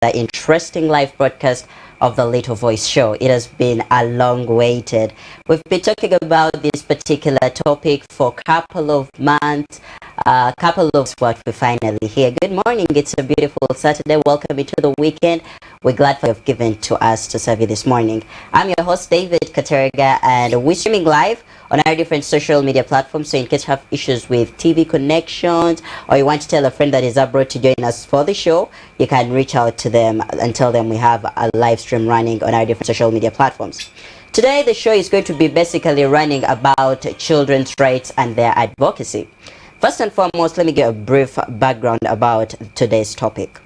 the interesting live broadcast of the Little Voice Show. It has been a long waited. We've been talking about this particular topic for a couple of months, couple of what we're finally here. Good morning. It's a beautiful Saturday. Welcome into the weekend. We're glad for you've given to us to serve you this morning. I'm your host, David Katerega, and we're streaming live on our different social media platforms. So in case you have issues with TV connections, or you want to tell a friend that is abroad to join us for the show, you can reach out to them and tell them we have a live stream running on our different social media platforms. Today, the show is going to be basically running about children's rights and their advocacy. First and foremost, let me give a brief background about today's topic.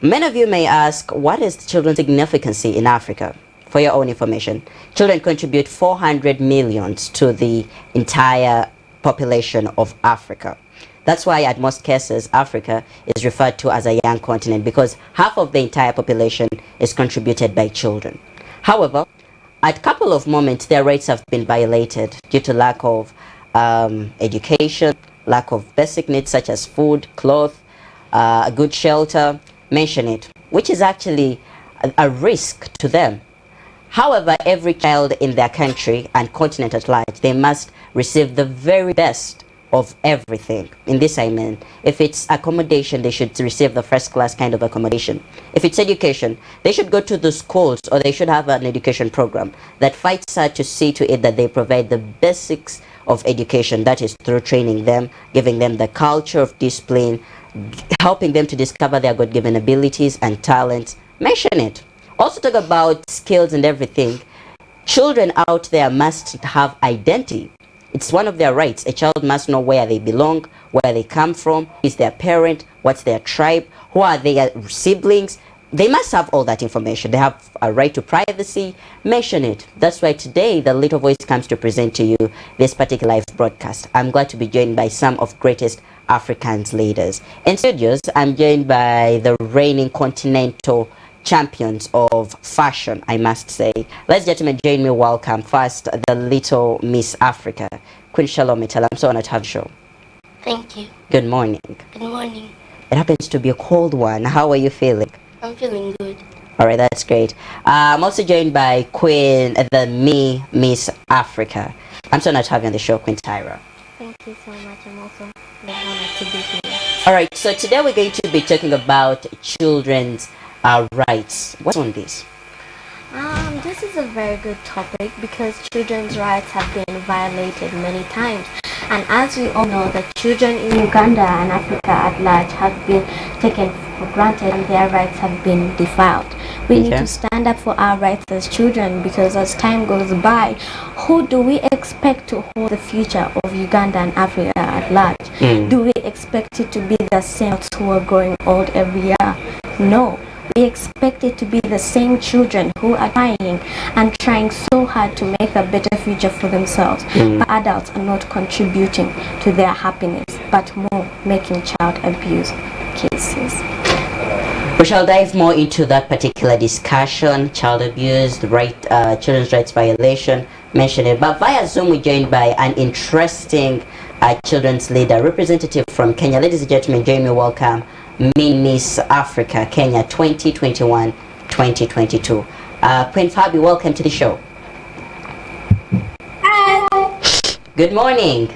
Many of you may ask, what is children's significance in Africa? For your own information, children contribute 400 million to the entire population of Africa. That's why at most cases, Africa is referred to as a young continent, because half of the entire population is contributed by children. However, at a couple of moments, their rights have been violated due to lack of education, lack of basic needs such as food, clothes, a good shelter, mention it, which is actually a risk to them. However, every child in their country and continent at large, they must receive the very best of everything. In this I mean, if it's accommodation, they should receive the first class kind of accommodation. If it's education, they should go to the schools, or they should have an education program that fights hard to see to it that they provide the basics of education. That is through training them, giving them the culture of discipline, helping them to discover their God-given abilities and talents. Mention it. Also talk about skills and everything. Children out there must have identity. It's one of their rights. A child must know where they belong, where they come from, who is their parent, what's their tribe, who are their siblings. They must have all that information. They have a right to privacy. Mention it. That's why today the Little Voice comes to present to you this particular live broadcast. I'm glad to be joined by some of greatest Africans leaders. In studios, I'm joined by the reigning continental champions of fashion, I must say. Ladies and gentlemen, join me. Welcome first the little Miss Africa, Queen Shalom Mitchell. I'm so honored to have you show. Thank you. Good morning. Good morning. It happens to be a cold one. How are you feeling? I'm feeling good. All right, that's great. I'm also joined by Queen, the Miss Africa. I'm so honored to have you on the show, Queen Tyra. Thank you so much. I'm also very honored to be here. All right, so today we're going to be talking about children's rights. What's on this? This is a very good topic because children's rights have been violated many times. And as we all know, the children in Uganda and Africa at large have been taken for granted and their rights have been defiled. We need to stand up for our rights as children, because as time goes by, who do we expect to hold the future of Uganda and Africa at large? Do we expect it to be the same who are growing old every year? No. We expect it to be the same children who are trying so hard to make a better future for themselves. But adults are not contributing to their happiness, but more making child abuse cases. We shall dive more into that particular discussion, child abuse, the children's rights violation, mention it. But via Zoom, we're joined by an interesting children's leader, representative from Kenya. Ladies and gentlemen, join me. Welcome, Miss Africa, Kenya 2021-2022. Queen Fabi, welcome to the show. Hi. Good morning.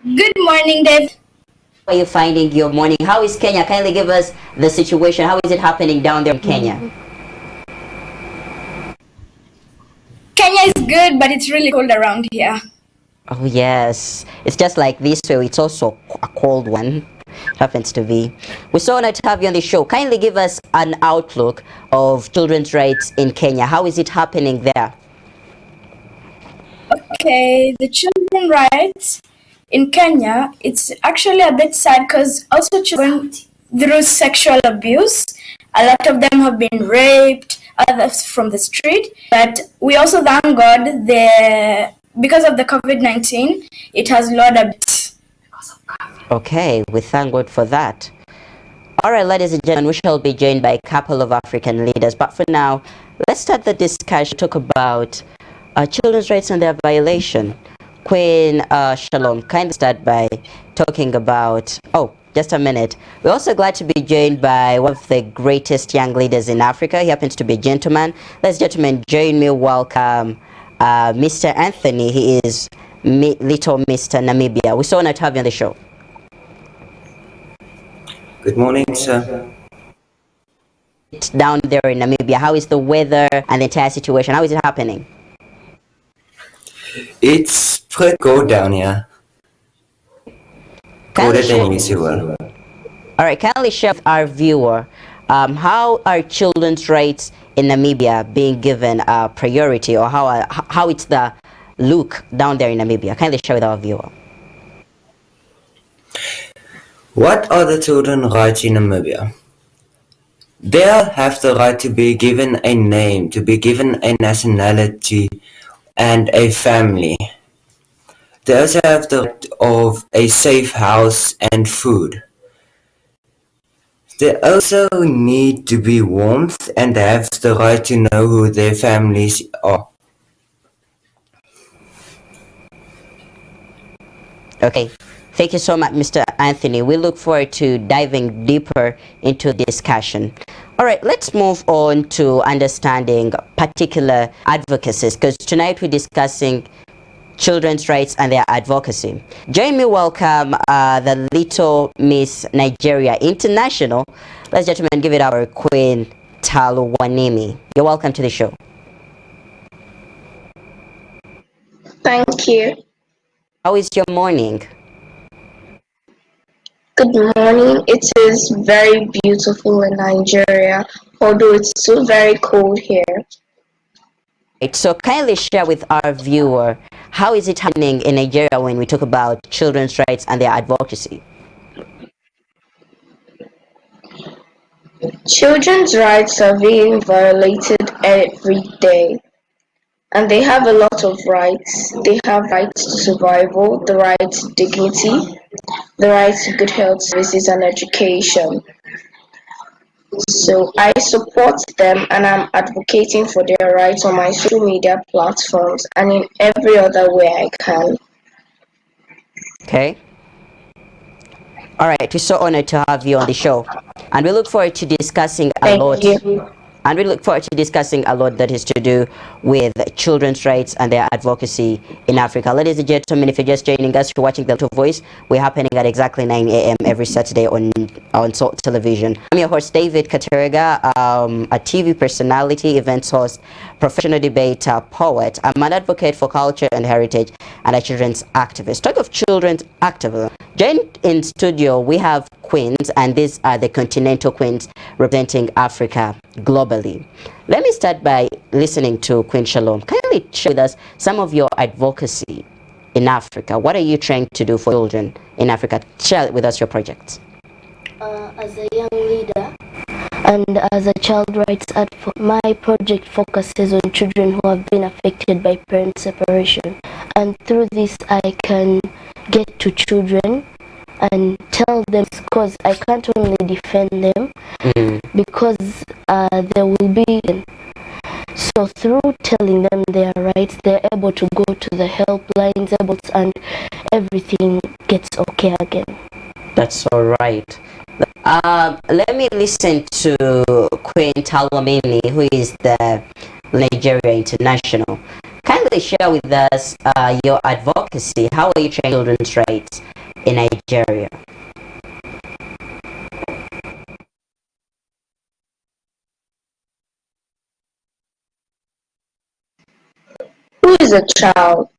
Good morning, Dave. How are you finding your morning? How is Kenya? Kindly give us the situation. How is it happening down there in Kenya? Kenya is good, but it's really cold around here. Oh yes, it's just like this way. It's also a cold one. Happens to be. We're so honored to have you on the show. Kindly give us an outlook of children's rights in Kenya. How is it happening there? Okay, the children's rights in Kenya, it's actually a bit sad because also children through sexual abuse. A lot of them have been raped, others from the street. But we also thank God because of the COVID-19, it has lowered a bit. Okay, we thank God for that. All right, ladies and gentlemen, we shall be joined by a couple of African leaders. But for now, let's start the discussion, talk about children's rights and their violation. Queen Shalom, kindly start by talking about, just a minute. We're also glad to be joined by one of the greatest young leaders in Africa. He happens to be a gentleman. Ladies and gentlemen, join me welcome Mr. Anthony. He is little Mr. Namibia. We're so honored to have you on the show. Good morning, sir. It's down there in Namibia. How is the weather and the entire situation? How is it happening? It's pretty cold down here. Colder than usual. All right, kindly share with our viewer how are children's rights in Namibia being given priority, or how it's the look down there in Namibia? Kindly share with our viewer. What are the children's rights in Namibia? They have the right to be given a name, to be given a nationality and a family. They also have the right of a safe house and food. They also need to be warmth and have the right to know who their families are. Okay, thank you so much, Mr. Anthony. We look forward to diving deeper into discussion. All right, let's move on to understanding particular advocacies, because tonight we're discussing children's rights and their advocacy. Join me welcome the little Miss Nigeria International. Ladies and gentlemen, give it our Queen Taluwanimi. You're welcome to the show. Thank you. How is your morning? Good morning. It is very beautiful in Nigeria, although it's still very cold here. Right, so kindly share with our viewer, how is it happening in Nigeria when we talk about children's rights and their advocacy? Children's rights are being violated every day, and they have a lot of rights. They have rights to survival, the right to dignity, the right to good health services and education. So I support them and I'm advocating for their rights on my social media platforms and in every other way I can. Okay. All right, we're so honored to have you on the show, and we look forward to discussing a lot. Thank you. And we look forward to discussing a lot that is to do with children's rights and their advocacy in Africa. Ladies and gentlemen, if you're just joining us, you're watching The Little Voice. We're happening at exactly 9 a.m. every Saturday on Salt Television. I'm your host, David Katerega, a TV personality, events host, professional debater, poet. I'm an advocate for culture and heritage and a children's activist. Talk of children's activism. Joined in studio, we have queens, and these are the continental queens representing Africa globally. Let me start by listening to Queen Shalom. Kindly share with us some of your advocacy in Africa. What are you trying to do for children in Africa? Share with us your projects. As a young leader and as a child rights advocate, my project focuses on children who have been affected by parent separation. And through this, I can get to children and tell them, because I can't only defend them, because there will be. So through telling them their rights, they're able to go to the helplines, and everything gets okay again. That's all right. Let me listen to Queen Talwamini, who is the Nigeria International. Kindly share with us your advocacy. How are you trying children's rights in Nigeria? Who is a child?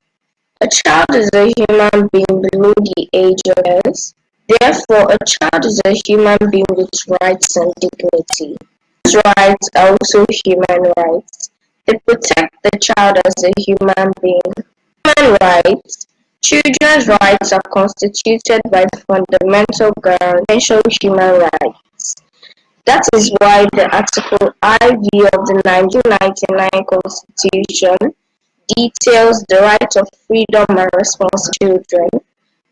A child is a human being below the age of years. Therefore, a child is a human being with rights and dignity. These rights are also human rights. They protect the child as a human being. Human rights. Children's rights are constituted by the fundamental essential human rights. That is why the Article IV of the 1999 Constitution details the right of freedom and responsibility of children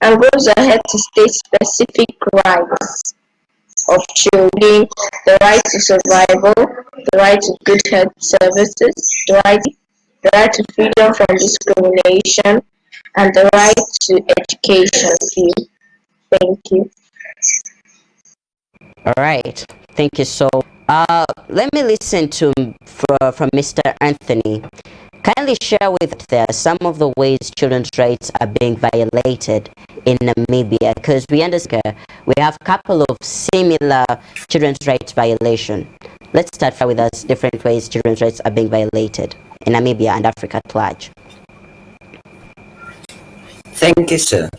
and goes ahead to state specific rights of children: the right to survival, the right to good health services, the right to freedom from discrimination, and the right to education. Thank you. All right. Thank you. So, let me listen to from Mr. Anthony. Kindly share with us there some of the ways children's rights are being violated in Namibia, because we understand we have a couple of similar children's rights violation. Let's start with us different ways children's rights are being violated in Namibia and Africa at large. Thank you, sir.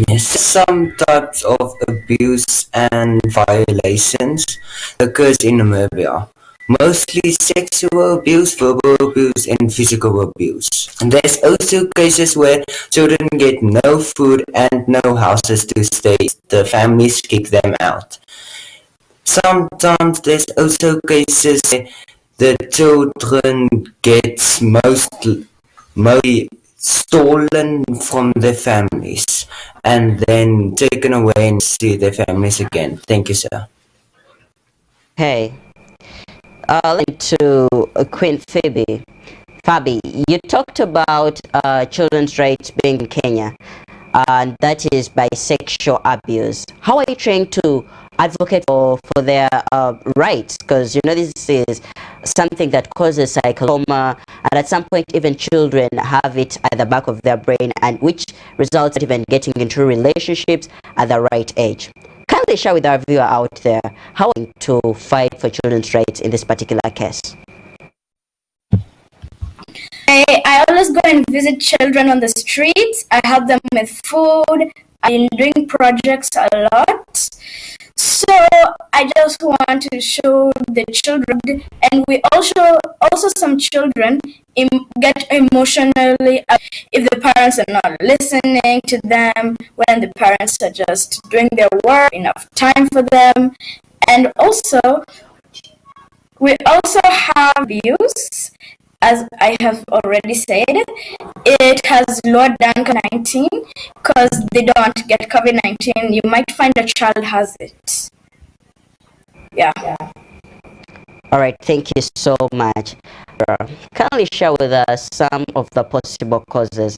Yes, some types of abuse and violations occurs in Namibia. Mostly sexual abuse, verbal abuse, and physical abuse. And there's also cases where children get no food and no houses to stay. The families kick them out. Sometimes there's also cases where the children gets mostly stolen from their families and then taken away and see their families again. Thank you, sir. Hey, to Queen Phoebe. Fabi, you talked about children's rights being in Kenya, and that is by sexual abuse. How are you trying to advocate for their rights? Because you know this is something that causes psychological trauma, and at some point even children have it at the back of their brain, and which results in even getting into relationships at the right age. Kindly share with our viewer out there how to fight for children's rights in this particular case. I always go and visit children on the streets. I help them with food. I'm doing projects a lot. So I just want to show the children, and we also some children get emotionally if the parents are not listening to them, when the parents are just doing their work, enough time for them. And also we also have abuse. As I have already said, it has lowered down COVID-19 because they don't get COVID-19. You might find a child has it. Yeah. All right, thank you so much. Kindly share with us some of the possible causes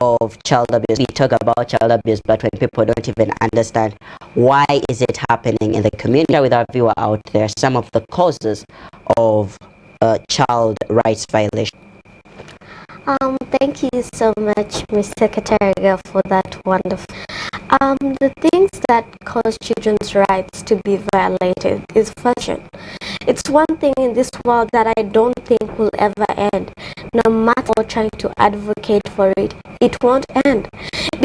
of child abuse. We talk about child abuse, but when people don't even understand why is it happening in the community, share with our viewer out there some of the causes of child rights violation. Thank you so much, Ms. Secretary, for that wonderful. The things that cause children's rights to be violated is fashion. It's one thing in this world that I don't think will ever end. No matter what trying to advocate for it, it won't end.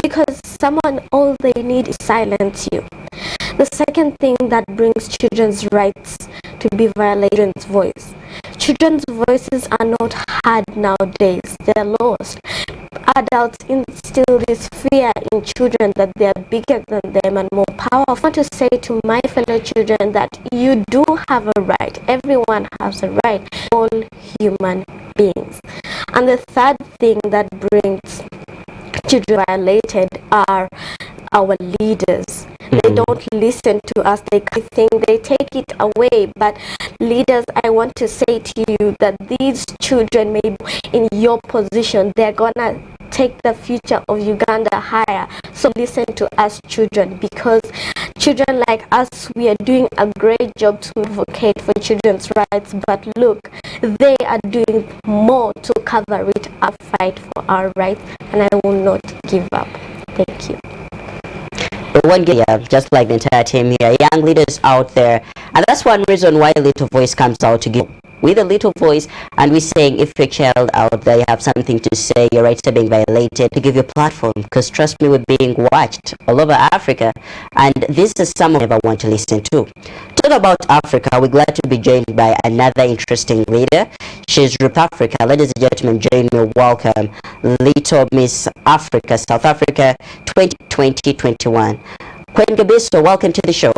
Because someone, all they need is silence you. The second thing that brings children's rights to be violated is voice. Children's voices are not heard nowadays. They're lost. Adults instill this fear in children that they are bigger than them and more powerful. I want to say to my fellow children that you do have a right. Everyone has a right. All human beings. And the third thing that brings children violated are our leaders. They don't listen to us. They think they take it away. But leaders, I want to say to you that these children may be in your position. They're gonna take the future of Uganda higher. So listen to us children, because children like us, we are doing a great job to advocate for children's rights. But look, they are doing more to cover it, our fight for our rights, and I will not give up. Thank you. One game, just like the entire team here, young leaders out there, and that's one reason why Little Voice comes out to give with a little voice, and we're saying if your child out there, you have something to say, your rights are being violated, to give you a platform, because trust me, we're being watched all over Africa, and this is someone I never want to listen to. Talk about Africa, we're glad to be joined by another interesting leader. She's South Africa. Ladies and gentlemen, join me, welcome Little Miss Africa, South Africa 2021. Queen Gabiso, welcome to the show.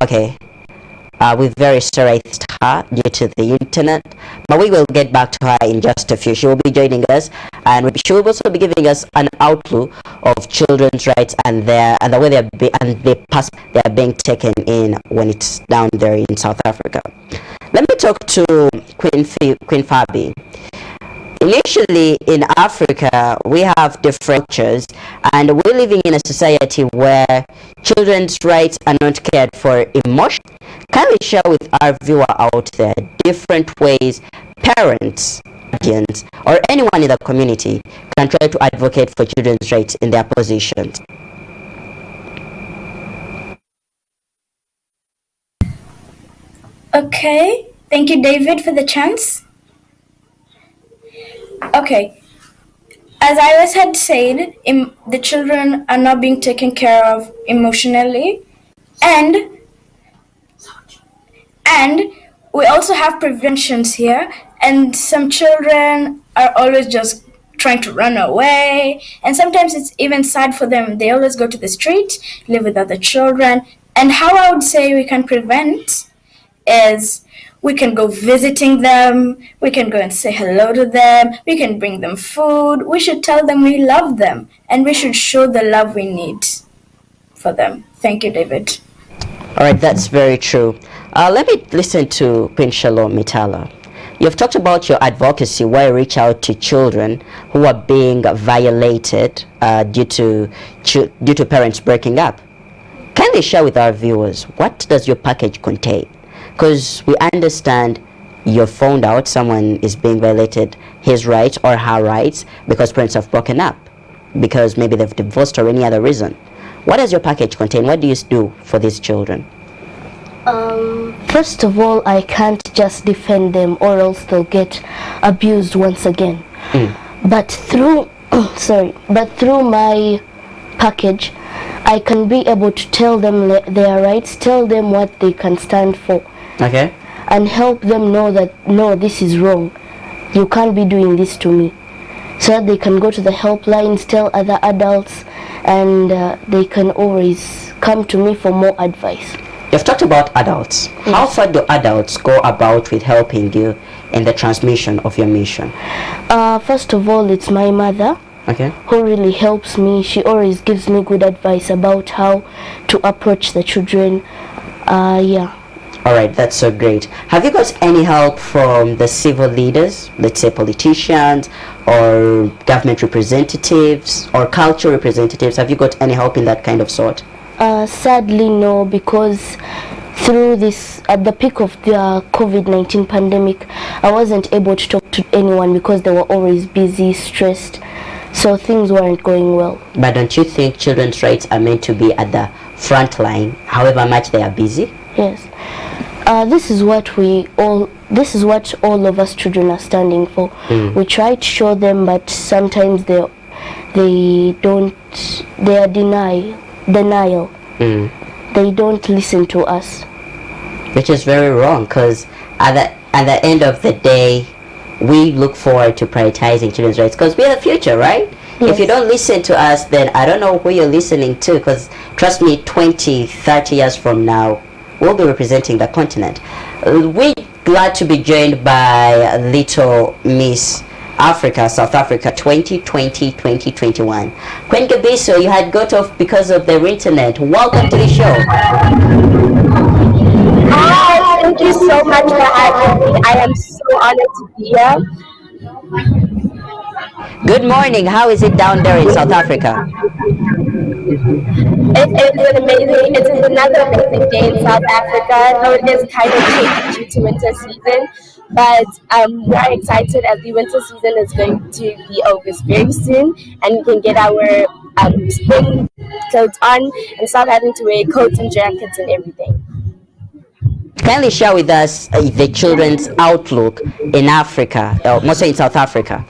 Okay, we're very sorry. her due to the internet, but we will get back to her in just a few. She will be joining us, and she will also be giving us an outlook of children's rights and the way they are being taken in when it's down there in South Africa. Let me talk to Queen Fabi. Initially, in Africa, we have different cultures, and we're living in a society where children's rights are not cared for emotionally. Can we share with our viewer out there different ways parents, guardians, or anyone in the community can try to advocate for children's rights in their positions? Okay, thank you, David, for the chance. Okay, as Iris had said, the children are not being taken care of emotionally, and we also have preventions here, and some children are always just trying to run away, and sometimes it's even sad for them. They always go to the street, live with other children, and how I would say we can prevent is we can go visiting them, we can go and say hello to them, we can bring them food, we should tell them we love them, and we should show the love we need for them. Thank you, David. All right, that's very true. Let me listen to Queen Shalom Mitala. You've talked about your advocacy where you reach out to children who are being violated due to parents breaking up. Can you share with our viewers, what does your package contain? Because we understand you found out someone is being violated his rights or her rights because parents have broken up, because maybe they've divorced or any other reason. What does your package contain? What do you do for these children? First of all, I can't just defend them or else they'll get abused once again. But through my package, I can be able to tell them their rights, tell them what they can stand for. Okay. And help them know that, no, this is wrong. You can't be doing this to me. So that they can go to the helplines, tell other adults, and they can always come to me for more advice. You've talked about adults. Yes. How far do adults go about with helping you in the transmission of your mission? First of all, it's my mother. Okay. Who really helps me. She always gives me good advice about how to approach the children. Yeah. All right, that's so great. Have you got any help from the civil leaders, let's say politicians or government representatives or cultural representatives? Have you got any help in that kind of sort? Sadly, no, because through this, at the peak of the COVID-19 pandemic, I wasn't able to talk to anyone because they were always busy, stressed, so things weren't going well. But don't you think children's rights are meant to be at the front line, however much they are busy? Yes. This is what all of us children are standing for. We try to show them, but sometimes they are denial. They don't listen to us, which is very wrong, because at the end of the day, we look forward to prioritizing children's rights because we are the future, right? Yes. If you don't listen to us, then I don't know who you're listening to, because trust me, 20-30 years from now, we'll be representing the continent. We're glad to be joined by Little Miss Africa, South Africa 2020-2021. Queen Gabiso, you had got off because of the internet. Welcome to the show. Hi, thank you so much for having me. I am so honored to be here. Good morning. How is it down there in South Africa? It's another amazing day in South Africa, though it is kind of changed due to winter season. But we're excited as the winter season is going to be over very soon, and we can get our spring clothes on and start having to wear coats and jackets and everything. Kindly share with us the children's outlook in Africa, mostly in South Africa.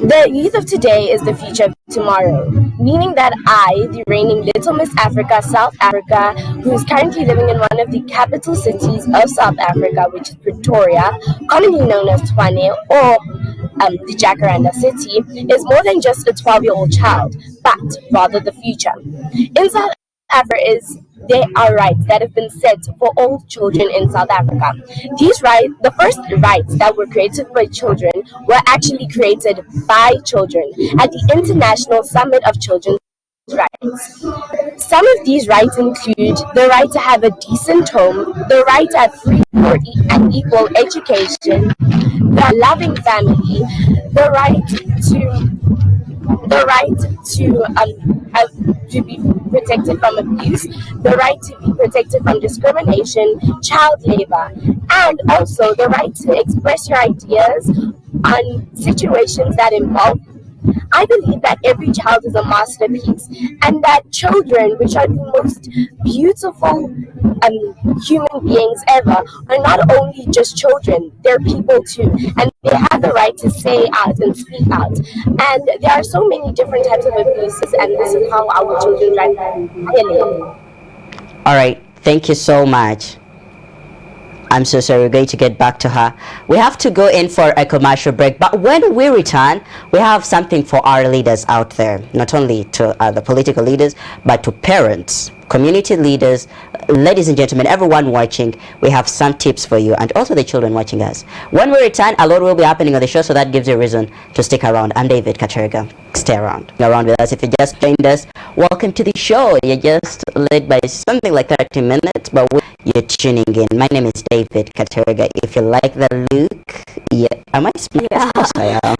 The youth of today is the future of tomorrow, meaning that I, the reigning Little Miss Africa, South Africa, who is currently living in one of the capital cities of South Africa, which is Pretoria, commonly known as Tshwane, or the Jacaranda City, is more than just a 12-year-old child, but rather the future. In South However, they are rights that have been set for all children in South Africa. These rights, the first rights that were created for children, were actually created by children at the International Summit of Children's Rights. Some of these rights include the right to have a decent home, the right to have free and equal education, the loving family, the right to be protected from abuse, the right to be protected from discrimination, child labor, and also the right to express your ideas on situations that involve. I believe that every child is a masterpiece, and that children, which are the most beautiful human beings ever, are not only just children, they're people too, and they have the right to say out and speak out. And there are so many different types of abuses, and this is how our children are violated. All right, thank you so much. I'm so sorry, we're going to get back to her. We have to go in for a commercial break, but when we return, we have something for our leaders out there, not only to the political leaders, but to parents, community leaders, ladies and gentlemen, everyone watching. We have some tips for you, and also the children watching us. When we return, a lot will be happening on the show, so that gives you a reason to stick around. I'm David Katerga. Stay around with us. If you just joined us, welcome to the show. You're just late by something like 30 minutes, but you're tuning in. My name is David Katerga. If you like the look, yeah, am I smiling? Yeah. Yes, I am.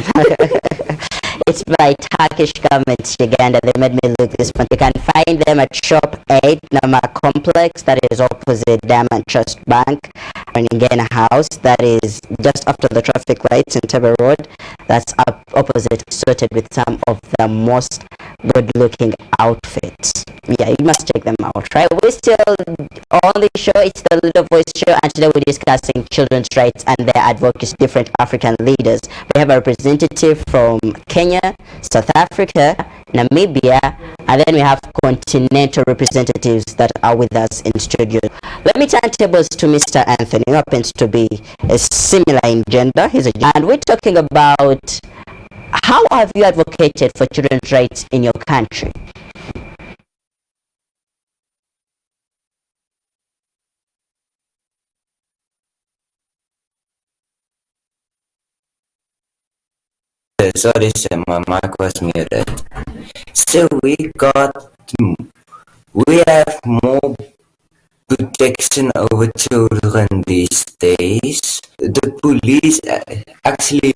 It's by Turkish Government Uganda. They made me look this one. You can find them at Shop 8 Nama Complex, that is opposite Diamond Trust Bank, and in House, that is just after the traffic lights in Tebe Road. That's up opposite, sorted with some of the most good-looking outfits. Yeah, you must check them out, right? We're still on the show. It's the Little Voice Show, and today we're discussing children's rights and their advocacy, different African leaders. We have a representative from Kenya, South Africa, Namibia, and then we have continental representatives that are with us in studio. Let me turn tables to Mr. Anthony, who happens to be similar in gender. And we're talking about how have you advocated for children's rights in your country? Sorry, sir, my mic was muted. So we have more protection over children these days. The police actually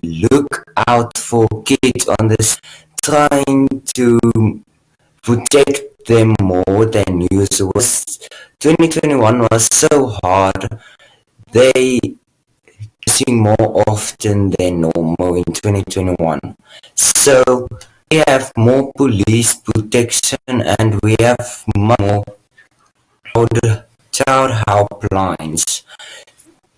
look out for kids on this, trying to protect them more than usual. 2021 was so hard. They using more often than normal in 2021. So we have more police protection, and we have more child helplines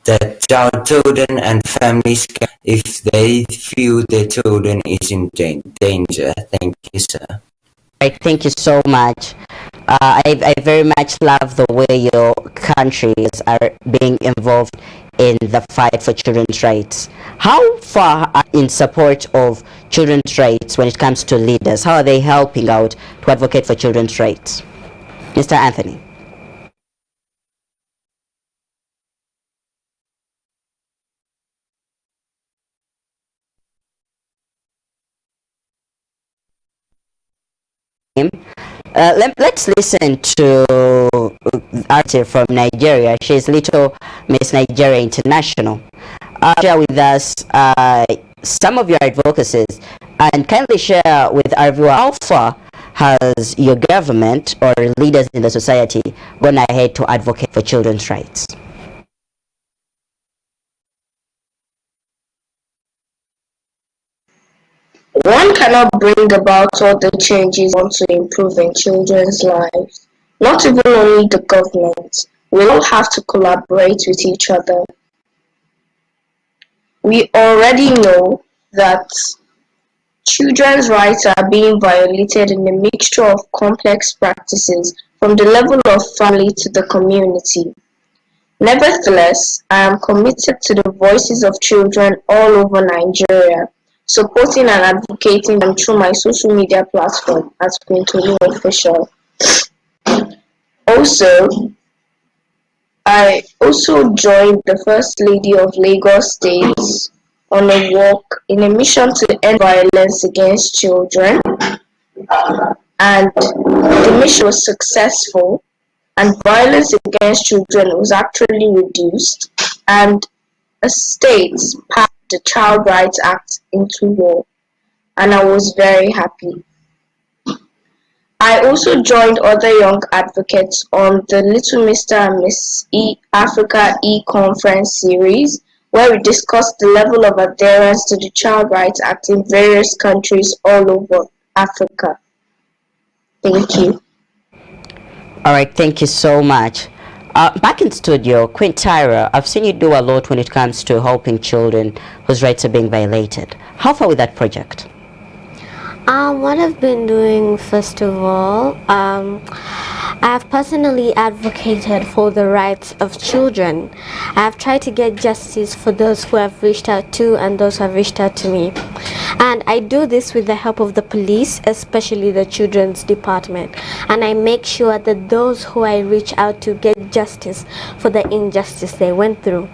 that children and families can, if they feel their children is in danger. Thank you, sir. Right, thank you so much. I very much love the way your countries are being involved in the fight for children's rights. How far are in support of children's rights when it comes to leaders? How are they helping out to advocate for children's rights? Mr. Anthony. Let's listen to artist from Nigeria. She's Little Miss Nigeria International. Share with us some of your advocacies, and kindly share with our viewer how far has your government or leaders in the society gone ahead to advocate for children's rights. One cannot bring about all the changes we want to improve in children's lives. Not even only the government. We all have to collaborate with each other. We already know that children's rights are being violated in a mixture of complex practices from the level of family to the community. Nevertheless, I am committed to the voices of children all over Nigeria, supporting and advocating them through my social media platform at Queen Tolu Official. Also, I also joined the First Lady of Lagos State on a walk in a mission to end violence against children, and the mission was successful, and violence against children was actually reduced, and a state passed the Child Rights Act into law, and I was very happy. I also joined other young advocates on the Little Mr. and Miss Africa E-Conference series, where we discussed the level of adherence to the Child Rights Act in various countries all over Africa. Thank you. All right, thank you so much. Back in studio, Queen Tyra, I've seen you do a lot when it comes to helping children whose rights are being violated. How far with that project? What I've been doing, first of all, I've personally advocated for the rights of children. I've tried to get justice for those who have reached out to and those who have reached out to me. And I do this with the help of the police, especially the children's department. And I make sure that those who I reach out to get justice for the injustice they went through.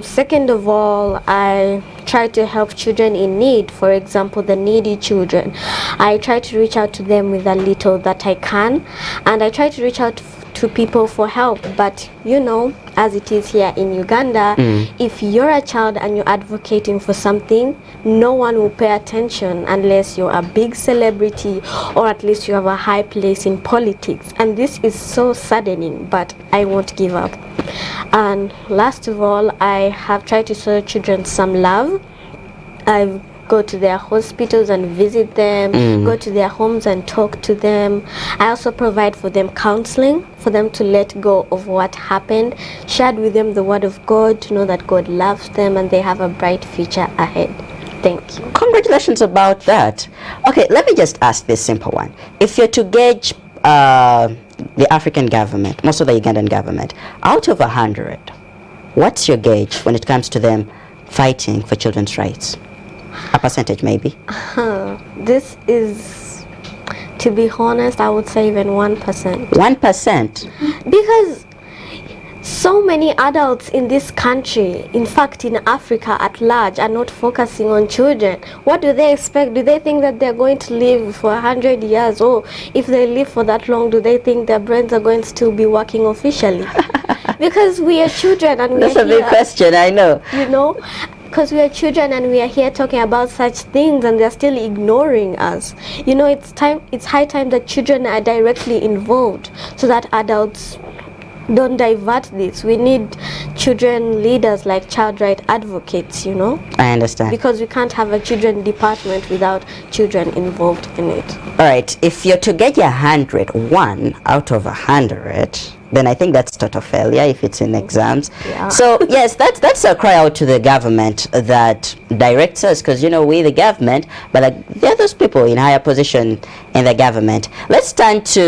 Second of all, I try to help children in need, for example, the needy children. I try to reach out to them with a little that I can, and I try to reach out to people for help. But you know, as it is here in Uganda, if you're a child and you're advocating for something, no one will pay attention unless you're a big celebrity or at least you have a high place in politics. And this is so saddening, but I won't give up. And last of all, I have tried to show children some love. I go to their hospitals and visit them, go to their homes and talk to them. I also provide for them counseling, for them to let go of what happened, shared with them the word of God, to know that God loves them and they have a bright future ahead. Thank you. Congratulations about that. Okay, let me just ask this simple one. If you're to gauge the African government, most of the Ugandan government, out of 100, what's your gauge when it comes to them fighting for children's rights? A percentage, maybe? This is, to be honest, I would say even 1%. 1%? Because so many adults in this country, in fact in Africa at large, are not focusing on children. What do they expect? Do they think that they're going to live for 100 years? Or if they live for that long, do they think their brains are going to still be working officially? Because we are children and we That's are a big question, I know. You know? Because we are children and we are here talking about such things and they're still ignoring us. You know, it's high time that children are directly involved so that adults don't divert this. We need children leaders like child right advocates, you know. I understand. Because we can't have a children department without children involved in it. All right, if you're to get 101 out of 100, then I think that's total failure if it's in exams. Yeah. So yes, that's a cry out to the government that directs us, because you know, we the government, but like, there are those people in higher position in the government. Let's turn to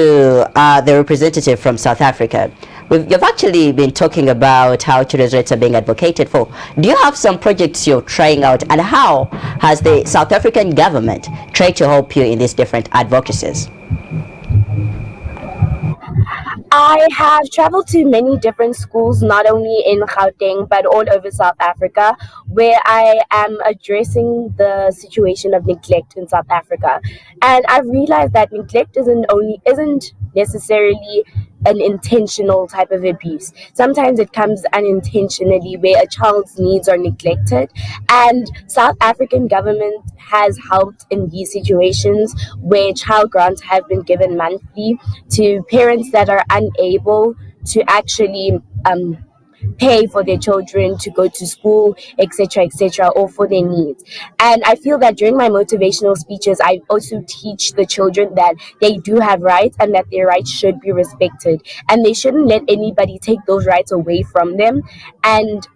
the representative from South Africa. You've actually been talking about how children's rights are being advocated for. Do you have some projects you're trying out, and how has the South African government tried to help you in these different advocacies? I have traveled to many different schools, not only in Gauteng, but all over South Africa, where I am addressing the situation of neglect in South Africa. And I've realized that neglect isn't necessarily an intentional type of abuse. Sometimes it comes unintentionally, where a child's needs are neglected, and South African government has helped in these situations where child grants have been given monthly to parents that are unable to actually pay for their children to go to school, etc., or for their needs. And I feel that during my motivational speeches, I also teach the children that they do have rights and that their rights should be respected, and they shouldn't let anybody take those rights away from them. And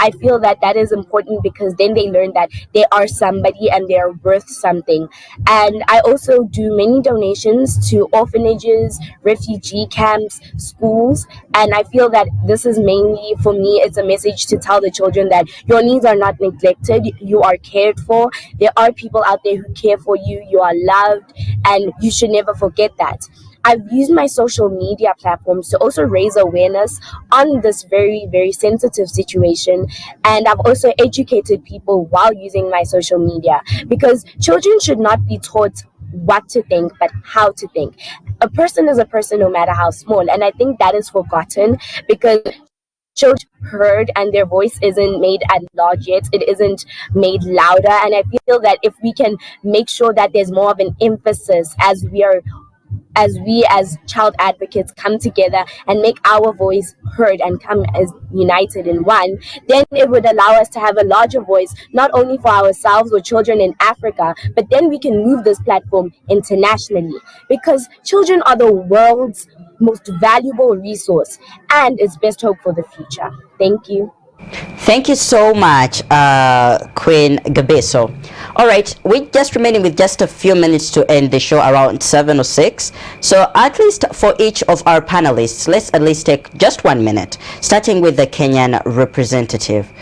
I feel that that is important, because then they learn that they are somebody and they are worth something. And I also do many donations to orphanages, refugee camps, schools, and I feel that this is mainly, for me, it's a message to tell the children that your needs are not neglected, you are cared for, there are people out there who care for you, you are loved, and you should never forget that. I've used my social media platforms to also raise awareness on this very, very sensitive situation. And I've also educated people while using my social media, because children should not be taught what to think, but how to think. A person is a person no matter how small. And I think that is forgotten, because children heard and their voice isn't made at large yet, it isn't made louder. And I feel that if we can make sure that there's more of an emphasis as we as child advocates come together and make our voice heard and come as united in one, then it would allow us to have a larger voice, not only for ourselves or children in Africa, but then we can move this platform internationally, because children are the world's most valuable resource and its best hope for the future. Thank you. Thank you so much, Queen Gabeso. All right, we're just remaining with just a few minutes to end the show, around 7 or 6. So at least for each of our panelists, let's at least take just 1 minute, starting with the Kenyan representative.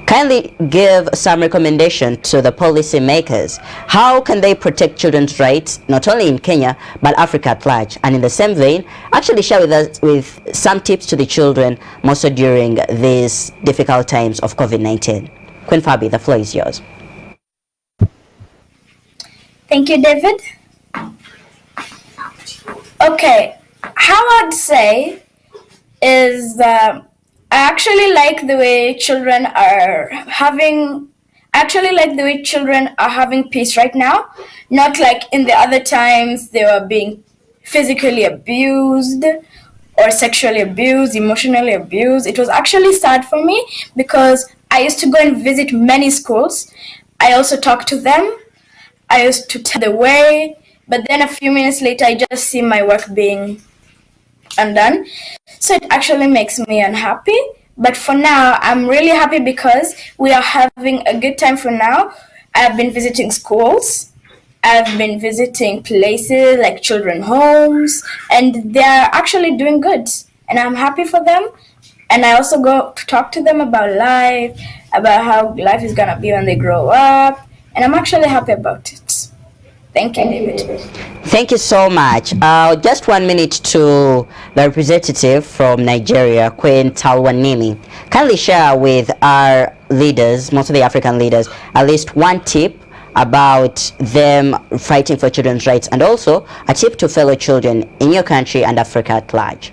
Kindly give some recommendation to the policy makers. How can they protect children's rights, not only in Kenya, but Africa at large? And in the same vein, actually share with us with some tips to the children, more so during these difficult times of COVID-19. Queen Fabi, the floor is yours. Thank you, David. Okay, how I'd say is I actually like the way children are having peace right now. Not like in the other times they were being physically abused or sexually abused, emotionally abused. It was actually sad for me because I used to go and visit many schools. I also talked to them. I used to tell the way, but then a few minutes later I just see my work being undone. So it actually makes me unhappy. But for now, I'm really happy because we are having a good time for now. I've been visiting schools. I've been visiting places like children's homes, and they're actually doing good. And I'm happy for them. And I also go to talk to them about life, about how life is going to be when they grow up. And I'm actually happy about it. Thank you, David. Thank you so much. Just 1 minute to the representative from Nigeria, Queen Talwanimi. Kindly share with our leaders, most of the African leaders, at least one tip about them fighting for children's rights, and also a tip to fellow children in your country and Africa at large.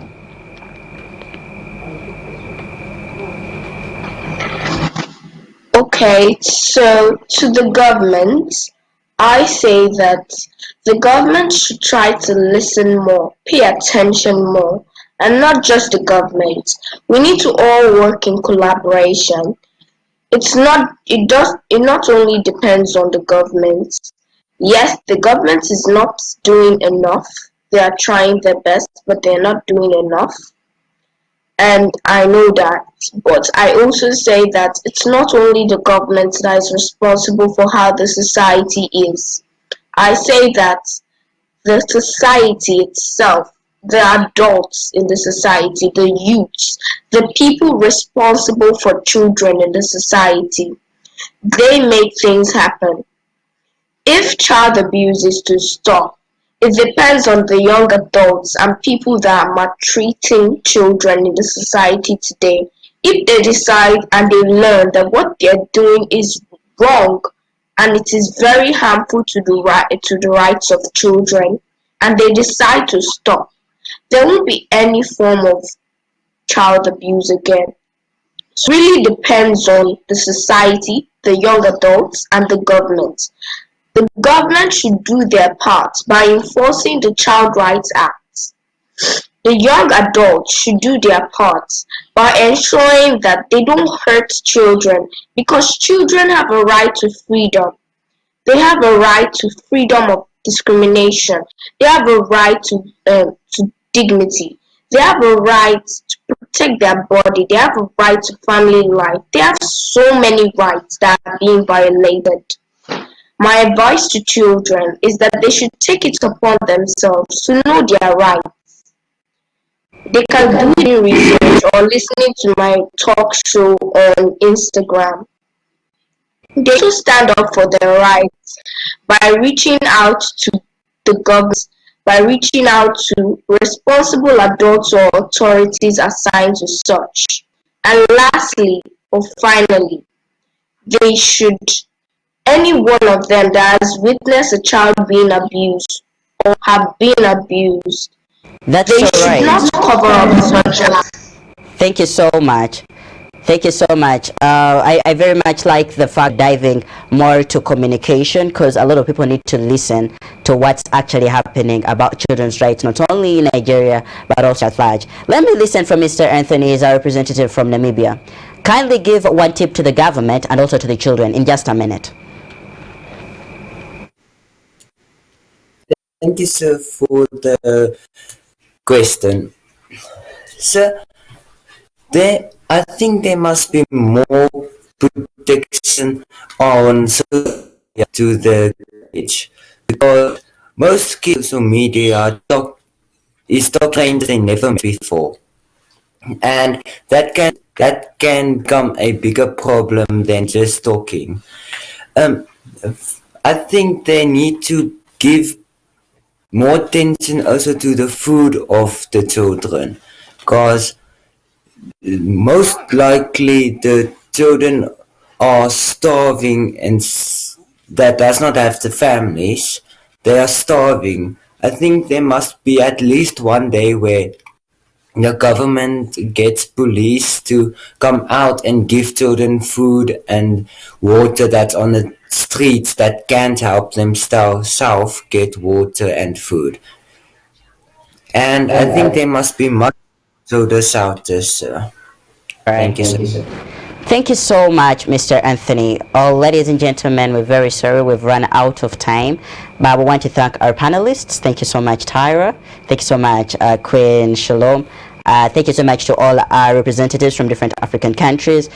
Okay, so to the government, I say that the government should try to listen more, pay attention more, and not just the government. We need to all work in collaboration. It not only depends on the government. Yes, the government is not doing enough. They are trying their best, but they're not doing enough. And I know that, but I also say that it's not only the government that is responsible for how the society is. I say that the society itself, the adults in the society, the youths, the people responsible for children in the society, they make things happen. If child abuse is to stop, it depends on the young adults and people that are maltreating children in the society today. If they decide and they learn that what they're doing is wrong and it is very harmful to the rights of children, and they decide to stop, there won't be any form of child abuse again. So it really depends on the society, the young adults, and the government. The government should do their part by enforcing the Child Rights Act. The young adults should do their part by ensuring that they don't hurt children, because children have a right to freedom. They have a right to freedom of discrimination. They have a right to dignity. They have a right to protect their body. They have a right to family life. They have so many rights that are being violated. My advice to children is that they should take it upon themselves to know their rights. They can do research or listening to my talk show on Instagram. They should stand up for their rights by reaching out to the government by reaching out to responsible adults or authorities assigned to such. And lastly, or finally, they should, any one of them that has witnessed a child being abused or have been abused, That's they so should right. not cover up such acts. Thank you so much. Thank you so much. I very much like the fact diving more to communication, because a lot of people need to listen to what's actually happening about children's rights, not only in Nigeria, but also at large. Let me listen from Mr. Anthony, he's our representative from Namibia. Kindly give one tip to the government and also to the children in just a minute. Thank you, sir, for the question. Sir, I think there must be more protection on to the age, because most kids on media is talking they never met before, and that can become a bigger problem than just talking. I think they need to give more attention also to the food of the children, because most likely the children are starving, and that does not have the families, they are starving. I think there must be at least one day where the government gets police to come out and give children food and water that's on the streets that can't help themselves get water and food. And I think there must be much to the shelters, sir. All right. Thank you, sir. Thank you so much, Mr. Anthony. Ladies and gentlemen, we're very sorry we've run out of time, but we want to thank our panelists. Thank you so much, Tyra. Thank you so much, Queen Shalom. Thank you so much to all our representatives from different African countries,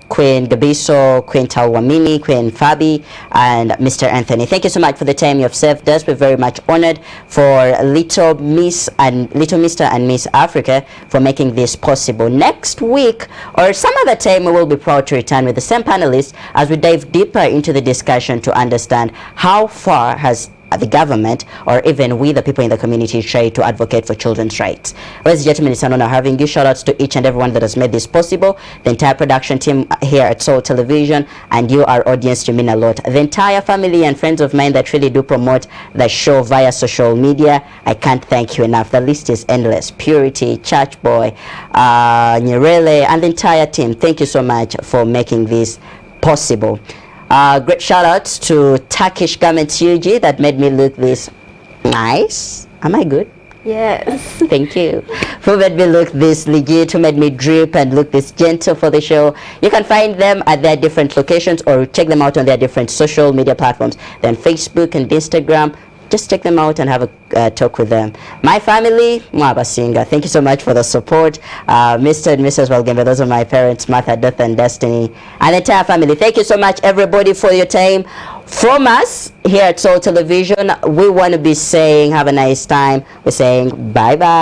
Queen Gabiso, Queen Talwamini, Queen Fabi, and Mr. Anthony. Thank you so much for the time you have served us. We're very much honored for Little Mr. and Miss Africa for making this possible. Next week or some other time, we will be proud to return with the same panelists as we dive deeper into the discussion to understand how far has the government or even we the people in the community try to advocate for children's rights. Ladies and gentlemen, it's an honor having you. Shout outs to each and everyone that has made this possible, the entire production team here at Soul Television, and you, our audience, you mean a lot. The entire family and friends of mine that really do promote the show via social media, I can't thank you enough. The list is endless. Purity, Church Boy, Nyerere, and the entire team, thank you so much for making this possible. Great shout outs to Turkish Garments UG that made me look this nice. Am I good? Yes. Thank you. Who made me look this legit, who made me drip and look this gentle for the show. You can find them at their different locations or check them out on their different social media platforms. Then Facebook and Instagram. Just check them out and have a talk with them. My family, Mwaba Singa, thank you so much for the support. Mr. and Mrs. Walgembe, those are my parents, Martha, Death, and Destiny, and the entire family. Thank you so much, everybody, for your time. From us here at Soul Television, we want to be saying have a nice time. We're saying bye-bye.